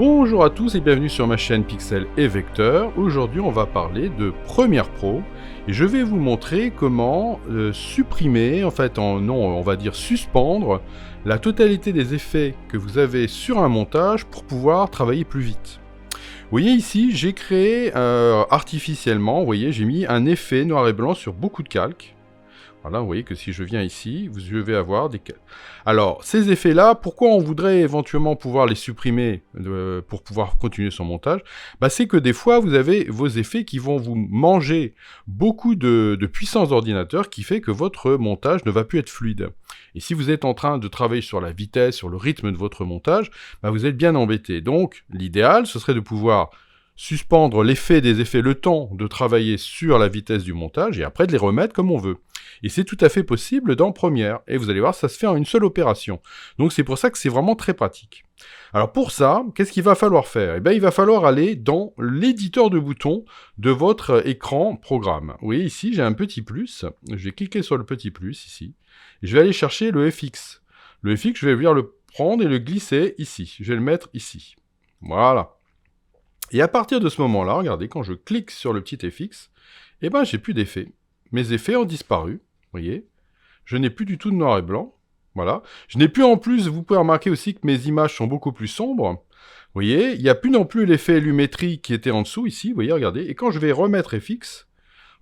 Bonjour à tous et bienvenue sur ma chaîne Pixel et Vecteur. Aujourd'hui on va parler de Premiere Pro et je vais vous montrer comment supprimer, on va dire suspendre la totalité des effets que vous avez sur un montage pour pouvoir travailler plus vite. Vous voyez ici, j'ai créé artificiellement, vous voyez, j'ai mis un effet noir et blanc sur beaucoup de calques. Voilà, vous voyez que si je viens ici, je vais avoir des... Alors, ces effets-là, pourquoi on voudrait éventuellement pouvoir les supprimer pour pouvoir continuer son montage? C'est que des fois, vous avez vos effets qui vont vous manger beaucoup de puissance d'ordinateur qui fait que votre montage ne va plus être fluide. Et si vous êtes en train de travailler sur la vitesse, sur le rythme de votre montage, vous êtes bien embêté. Donc, l'idéal, ce serait de pouvoir suspendre l'effet des effets le temps de travailler sur la vitesse du montage et après de les remettre comme on veut. Et c'est tout à fait possible dans Premiere. Et vous allez voir, ça se fait en une seule opération. Donc c'est pour ça que c'est vraiment très pratique. Alors pour ça, qu'est-ce qu'il va falloir faire? Il va falloir aller dans l'éditeur de boutons de votre écran programme. Vous voyez ici, j'ai un petit plus. Je vais cliquer sur le petit plus ici. Et je vais aller chercher le FX. Le FX, je vais venir le prendre et le glisser ici. Je vais le mettre ici. Voilà. Et à partir de ce moment-là, regardez, quand je clique sur le petit FX, j'ai plus d'effets. Mes effets ont disparu, vous voyez. Je n'ai plus du tout de noir et blanc, voilà. Je n'ai plus en plus, vous pouvez remarquer aussi que mes images sont beaucoup plus sombres. Vous voyez, il n'y a plus non plus l'effet lumétrie qui était en dessous ici, vous voyez, regardez. Et quand je vais remettre FX,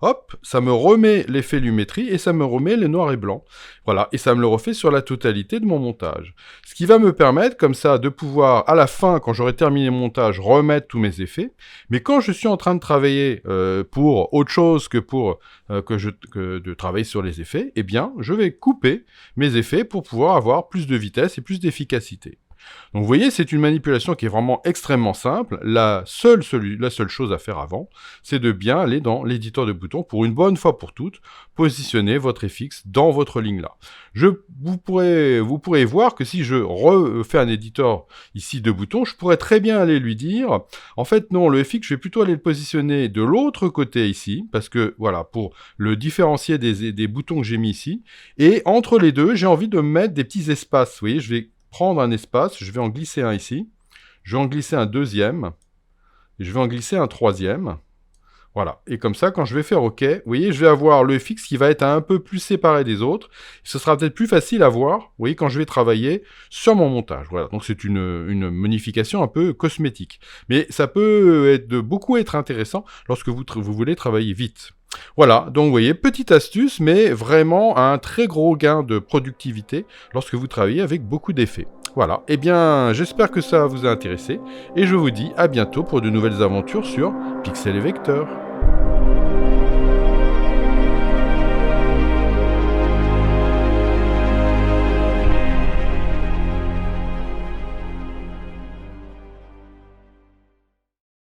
hop, ça me remet l'effet lumétrie et ça me remet les noirs et blancs. Voilà, et ça me le refait sur la totalité de mon montage. Ce qui va me permettre, comme ça, de pouvoir, à la fin, quand j'aurai terminé mon montage, remettre tous mes effets. Mais quand je suis en train de travailler pour autre chose que pour de travailler sur les effets, je vais couper mes effets pour pouvoir avoir plus de vitesse et plus d'efficacité. Donc vous voyez, c'est une manipulation qui est vraiment extrêmement simple. La seule chose à faire avant, c'est de bien aller dans l'éditeur de boutons pour une bonne fois pour toutes, positionner votre FX dans votre ligne là. Vous pourrez voir que si je refais un éditeur ici de boutons, je pourrais très bien aller lui dire, en fait non, le FX, je vais plutôt aller le positionner de l'autre côté ici, parce que voilà, pour le différencier des boutons que j'ai mis ici, et entre les deux, j'ai envie de mettre des petits espaces. Vous voyez, je vais prendre un espace, je vais en glisser un ici, je vais en glisser un deuxième, et je vais en glisser un troisième. Voilà, et comme ça, quand je vais faire OK, vous voyez, je vais avoir le FX qui va être un peu plus séparé des autres. Ce sera peut-être plus facile à voir, vous voyez, quand je vais travailler sur mon montage. Voilà, donc c'est une modification un peu cosmétique. Mais ça peut beaucoup être intéressant lorsque vous voulez travailler vite. Voilà, donc vous voyez, petite astuce, mais vraiment un très gros gain de productivité lorsque vous travaillez avec beaucoup d'effets. Voilà, j'espère que ça vous a intéressé, et je vous dis à bientôt pour de nouvelles aventures sur Pixel et Vecteur.